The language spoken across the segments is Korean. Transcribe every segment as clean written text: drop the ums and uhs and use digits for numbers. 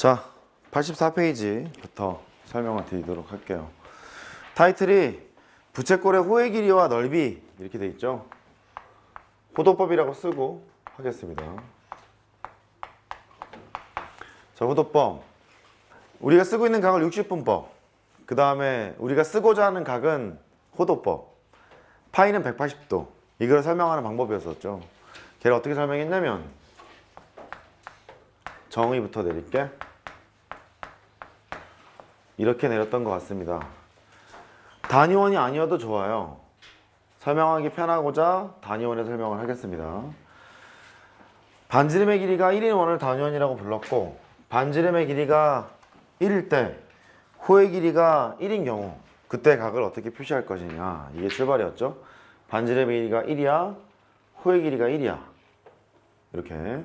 자, 84페이지부터 설명을 드리도록 할게요. 타이틀이 부채꼴의 호의 길이와 넓이 이렇게 돼 있죠. 호도법이라고 쓰고 하겠습니다. 자, 호도법. 우리가 쓰고 있는 각을 60분법. 그 다음에 우리가 쓰고자 하는 각은 호도법. 파이는 180도. 이걸 설명하는 방법이었었죠. 걔를 어떻게 설명했냐면 정의부터 내릴게. 이렇게 내렸던 것 같습니다. 단위원이 아니어도 좋아요. 설명하기 편하고자 단위원에 설명을 하겠습니다. 반지름의 길이가 1인 원을 단위원이라고 불렀고, 반지름의 길이가 1일 때 호의 길이가 1인 경우 그때 각을 어떻게 표시할 것이냐, 이게 출발이었죠. 반지름의 길이가 1이야, 호의 길이가 1이야. 이렇게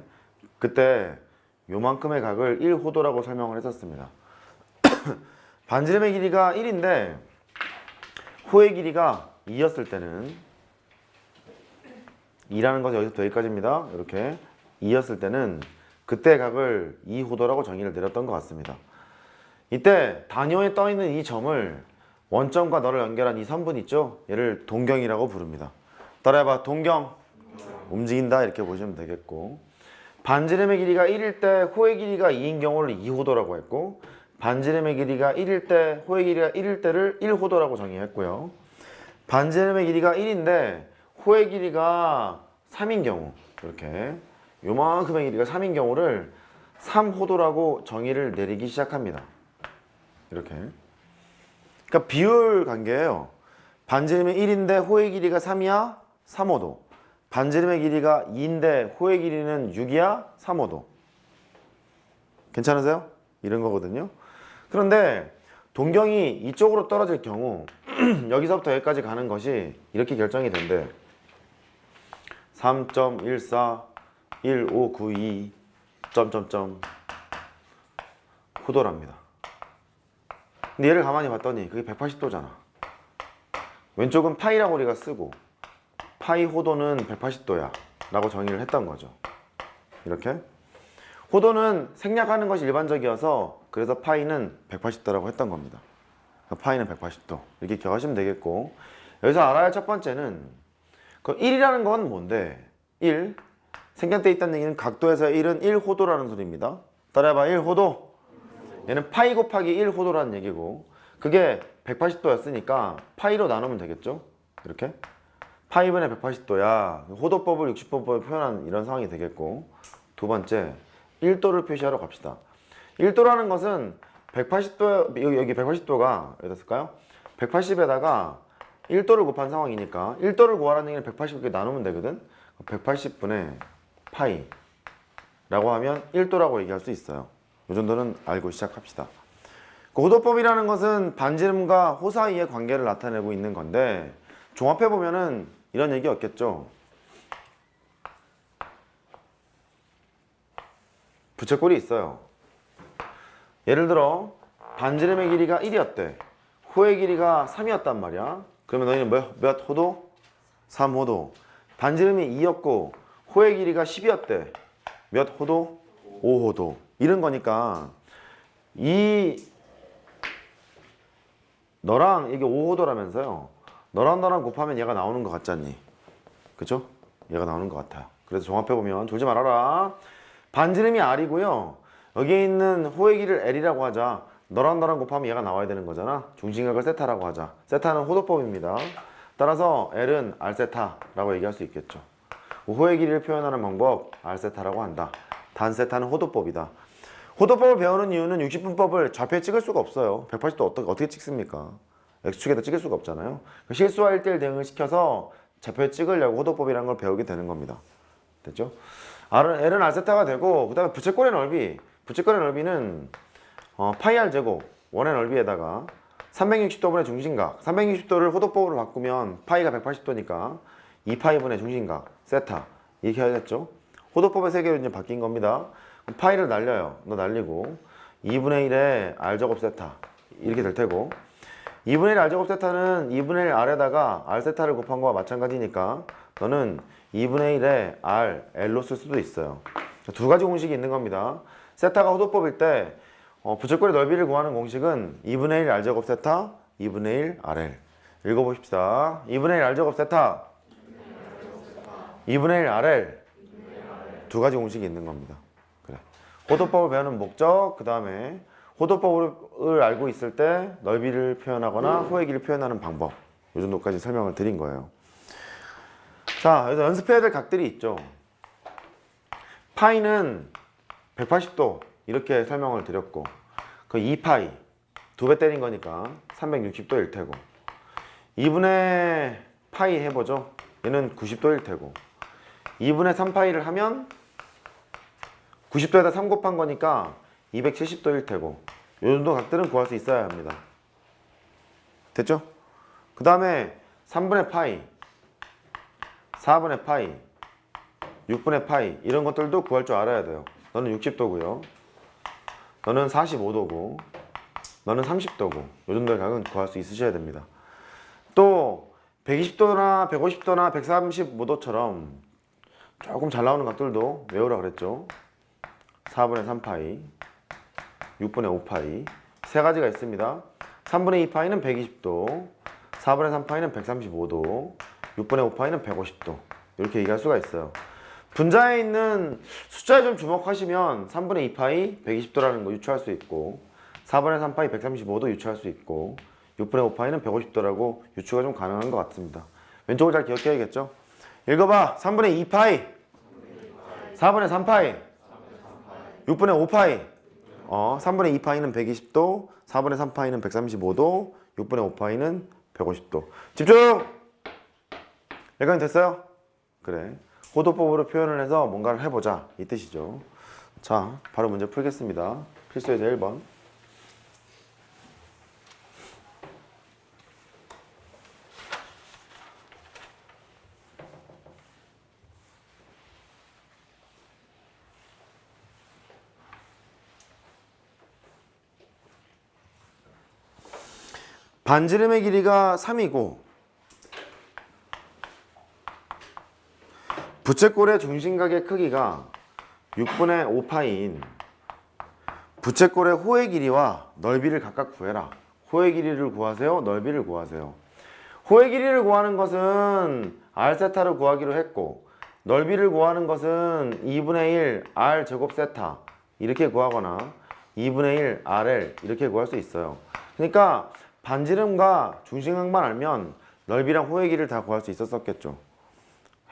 그때 요만큼의 각을 1호도라고 설명을 했었습니다. 반지름의 길이가 1인데 호의 길이가 2였을 때는, 2라는 것이 여기서부터 여기까지입니다. 이렇게 2였을 때는 그때 각을 2호도라고 정의를 내렸던 것 같습니다. 이때 단위원에 떠있는 이 점을 원점과 너를 연결한 이 선분 있죠? 얘를 동경이라고 부릅니다. 따라해봐. 동경. 움직인다 이렇게 보시면 되겠고, 반지름의 길이가 1일 때 호의 길이가 2인 경우를 2호도라고 했고, 반지름의 길이가 1일 때 호의 길이가 1일 때를 1호도라고 정의했고요. 반지름의 길이가 1인데 호의 길이가 3인 경우, 이렇게 요만큼의 길이가 3인 경우를 3호도라고 정의를 내리기 시작합니다. 이렇게. 그러니까 비율 관계예요. 반지름이 1인데 호의 길이가 3이야? 3호도. 반지름의 길이가 2인데 호의 길이는 6이야? 3호도. 괜찮으세요? 이런 거거든요. 그런데 동경이 이쪽으로 떨어질 경우 여기서부터 여기까지 가는 것이 이렇게 결정이 된대. 3.14 1592 점점점 호도랍니다. 근데 얘를 가만히 봤더니 그게 180도잖아. 왼쪽은 파이라고 우리가 쓰고 파이 호도는 180도야 라고 정의를 했던 거죠. 이렇게 호도는 생략하는 것이 일반적이어서 그래서 파이는 180도라고 했던 겁니다. 파이는 180도 이렇게 기억하시면 되겠고, 여기서 알아야 할 첫 번째는 그 1이라는 건 뭔데? 1 생략되어 있다는 얘기는 각도에서 1은 1호도라는 소리입니다. 따라해봐. 1호도. 얘는 파이 곱하기 1호도라는 얘기고, 그게 180도였으니까 파이로 나누면 되겠죠? 이렇게 파이분의 180도야. 호도법을 60번법에 표현한 이런 상황이 되겠고, 두 번째 1도를 표시하러 갑시다. 1도라는 것은 180도, 여기 180도가 어디 됐을까요? 180에다가 1도를 곱한 상황이니까 1도를 구하라는 얘기는 180을 나누면 되거든. 180분의 파이 라고 하면 1도라고 얘기할 수 있어요. 이 정도는 알고 시작합시다. 그 호도법이라는 것은 반지름과 호 사이의 관계를 나타내고 있는 건데, 종합해보면은 이런 얘기 없겠죠. 부채꼴이 있어요. 예를 들어 반지름의 길이가 1이었대. 호의 길이가 3이었단 말이야. 그러면 너희는 몇 호도? 3호도. 반지름이 2였고 호의 길이가 10이었대. 몇 호도? 5호도. 이런 거니까 너랑 이게 5호도라면서요. 너랑 곱하면 얘가 나오는 것 같잖니. 그쵸? 얘가 나오는 것 같아요. 그래서 종합해보면 졸지 말아라. 반지름이 R이고요. 여기에 있는 호의 길이를 L이라고 하자. 너랑 곱하면 얘가 나와야 되는 거잖아. 중심각을 세타라고 하자. 세타는 호도법입니다. 따라서 L은 R세타라고 얘기할 수 있겠죠. 호의 길이를 표현하는 방법 R세타라고 한다. 단 세타는 호도법이다. 호도법을 배우는 이유는 60분법을 좌표에 찍을 수가 없어요. 180도 어떻게 찍습니까? X축에다 찍을 수가 없잖아요. 실수와 1대1 대응을 시켜서 좌표에 찍으려고 호도법이라는 걸 배우게 되는 겁니다. 됐죠? L은 R세타가 되고, 그 다음에 부채꼴의 넓이. 부채꼴의 넓이는 파이 R 제곱 원의 넓이에다가 360도분의 중심각. 360도를 호도법으로 바꾸면 파이가 180도니까 2파이분의 중심각 세타 이렇게 해야겠죠. 호도법의 세계로 이제 바뀐 겁니다. 파이를 날려요. 너 날리고 2분의 1의 R 제곱 세타 이렇게 될 테고, 2분의 1 R 제곱 세타는 2분의 1 R에다가 R 세타를 곱한 거와 마찬가지니까 너는 2분의 1에 R, L로 쓸 수도 있어요. 두 가지 공식이 있는 겁니다. 세타가 호도법일 때 부채꼴의 넓이를 구하는 공식은 2분의 1 R제곱 세타 2분의 1 RL. 읽어봅시다. 2분의 1 R제곱 세타 2분의 1 RL. 두 가지 공식이 있는 겁니다. 그래. 호도법을 배우는 목적, 그 다음에 호도법을 알고 있을 때 넓이를 표현하거나 호의 길이를 표현하는 방법, 이 정도까지 설명을 드린 거예요. 자, 여기서 연습해야 될 각들이 있죠. 파이는 180도 이렇게 설명을 드렸고, 그 2파이 2배 때린 거니까 360도일 테고, 2분의 파이 해보죠. 얘는 90도일 테고, 2분의 3파이를 하면 90도에다 3 곱한 거니까 270도일 테고, 이 정도 각들은 구할 수 있어야 합니다. 됐죠? 그 다음에 3분의 파이, 4분의 파이, 6분의 파이 이런 것들도 구할 줄 알아야 돼요. 너는 60도고요. 너는 45도고, 너는 30도고, 이 정도의 각은 구할 수 있으셔야 됩니다. 또 120도나 150도나 135도처럼 조금 잘 나오는 각들도 외우라 그랬죠. 4분의 3파이, 6분의 5파이 세 가지가 있습니다. 3분의 2파이는 120도, 4분의 3파이는 135도, 6분의 5파이는 150도 이렇게 얘기할 수가 있어요. 분자에 있는 숫자에 좀 주목하시면 3분의 2파이 120도라는 거 유추할 수 있고, 4분의 3파이 135도 유추할 수 있고, 6분의 5파이는 150도라고 유추가 좀 가능한 것 같습니다. 왼쪽을 잘 기억해야겠죠? 읽어봐. 3분의 2파이, 4분의 3파이, 6분의 5파이. 3분의 2파이는 120도, 4분의 3파이는 135도, 6분의 5파이는 150도. 집중! 여기까지 됐어요? 그래. 호도법으로 표현을 해서 뭔가를 해보자, 이 뜻이죠. 자, 바로 문제 풀겠습니다. 필수예제 1번. 반지름의 길이가 3이고 부채꼴의 중심각의 크기가 6분의 5파이인 부채꼴의 호의 길이와 넓이를 각각 구해라. 호의 길이를 구하세요, 넓이를 구하세요. 호의 길이를 구하는 것은 R세타를 구하기로 했고, 넓이를 구하는 것은 2분의 1 R제곱 세타 이렇게 구하거나 2분의 1 RL 이렇게 구할 수 있어요. 그러니까 반지름과 중심각만 알면 넓이랑 호의 길이를 다 구할 수 있었겠죠.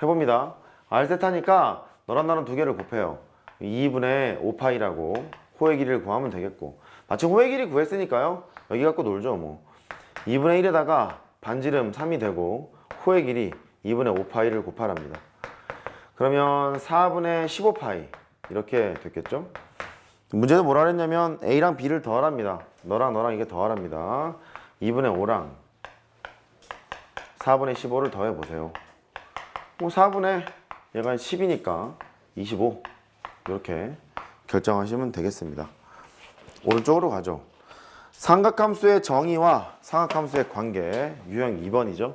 해봅니다. R세타니까 너랑 나랑 두 개를 곱해요. 2분의 5파이라고 호의 길이를 구하면 되겠고, 마침 호의 길이 구했으니까요, 여기 갖고 놀죠 뭐. 2분의 1에다가 반지름 3이 되고 호의 길이 2분의 5파이를 곱하랍니다. 그러면 4분의 15파이 이렇게 됐겠죠. 문제도 뭐라 그랬냐면 A랑 B를 더하랍니다. 너랑 너랑 이게 더하랍니다. 2분의 5랑 4분의 15를 더해보세요. 뭐 4분의 얘가 10이니까 25 이렇게 결정하시면 되겠습니다. 오른쪽으로 가죠. 삼각함수의 정의와 삼각함수의 관계, 유형 2번이죠.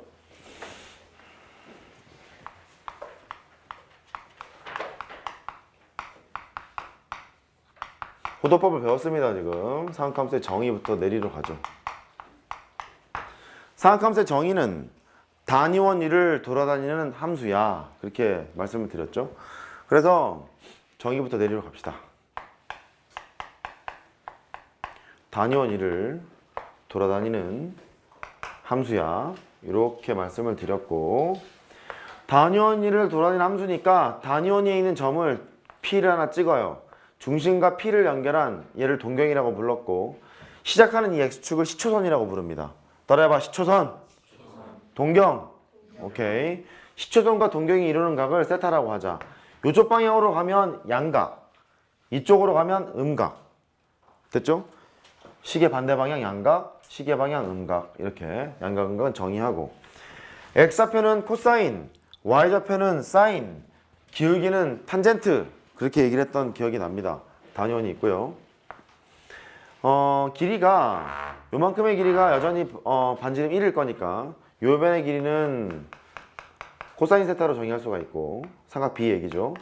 호도법을 배웠습니다. 지금 삼각함수의 정의부터 내리러 가죠. 삼각함수의 정의는 단위원 위를 돌아다니는 함수야, 그렇게 말씀을 드렸죠. 그래서 정의부터 내리러 갑시다. 단위원 위를 돌아다니는 함수야, 이렇게 말씀을 드렸고, 단위원 위를 돌아다니는 함수니까 단위원 위에 있는 점을 P를 하나 찍어요. 중심과 P를 연결한 얘를 동경이라고 불렀고, 시작하는 이 X축을 시초선이라고 부릅니다. 따라해봐. 시초선, 동경. 오케이. 시초선과 동경이 이루는 각을 세타라고 하자. 이쪽 방향으로 가면 양각, 이쪽으로 가면 음각. 됐죠? 시계 반대 방향 양각, 시계 방향 음각. 이렇게 양각, 음각은 정의하고, X좌표는 코사인, Y좌표는 사인, 기울기는 탄젠트, 그렇게 얘기를 했던 기억이 납니다. 단위원이 있고요. 길이가 요만큼의 길이가 여전히 반지름 1일 거니까 요 변의 길이는 코사인 세타로 정의할 수가 있고, 삼각 B 얘기죠.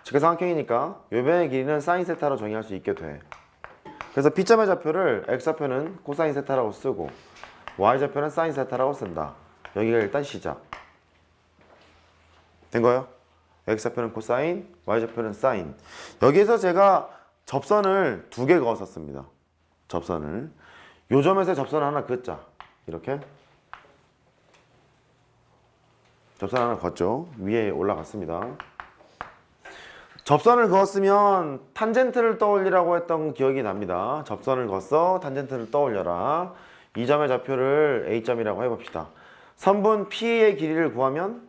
직각삼각형이니까 요 변의 길이는 사인 세타로 정의할 수 있게 돼. 그래서 P점의 좌표를 X좌표는 코사인 세타라고 쓰고 Y좌표는 사인 세타라고 쓴다. 여기가 일단 시작. 된 거예요? X좌표는 코사인, Y좌표는 사인. 여기에서 제가 접선을 2개 그었었습니다. 접선을. 요 점에서 접선 하나 긋자. 이렇게. 접선 하나 그었죠. 위에 올라갔습니다. 접선을 그었으면 탄젠트를 떠올리라고 했던 기억이 납니다. 접선을 그었어. 탄젠트를 떠올려라. 이 점의 좌표를 A점이라고 해봅시다. 선분 P의 길이를 구하면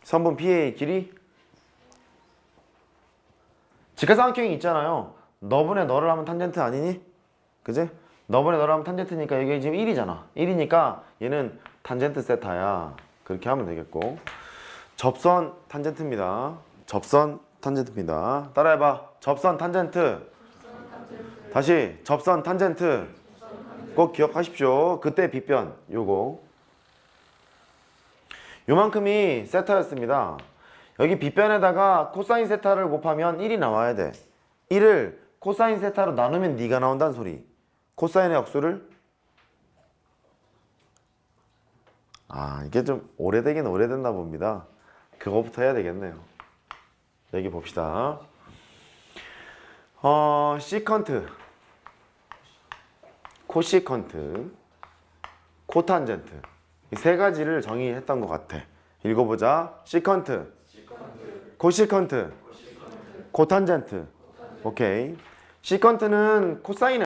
선분 P의 길이 직각삼각형이 있잖아요. 너분의 너를 하면 탄젠트 아니니? 그지? 너분의 너를 하면 탄젠트니까 이게 지금 1이잖아. 1이니까 얘는 탄젠트 세타야. 그렇게 하면 되겠고. 접선 탄젠트입니다. 접선 탄젠트입니다. 따라해봐. 접선 탄젠트. 다시 접선 탄젠트. 꼭 기억하십시오. 그때 빗변 요거. 요만큼이 세타였습니다. 여기 빗변에다가 코사인 세타를 곱하면 1이 나와야 돼. 1을 코사인 세타로 나누면 네가 나온다는 소리. 코사인의 역수를 이게 좀 오래되긴 오래됐나 봅니다. 그거부터 해야 되겠네요. 여기 봅시다. 시컨트, 코시컨트, 코탄젠트 이 세 가지를 정의했던 것 같아. 읽어보자. 시컨트, 코시컨트, 코탄젠트. 오케이. 시컨트는 코사인의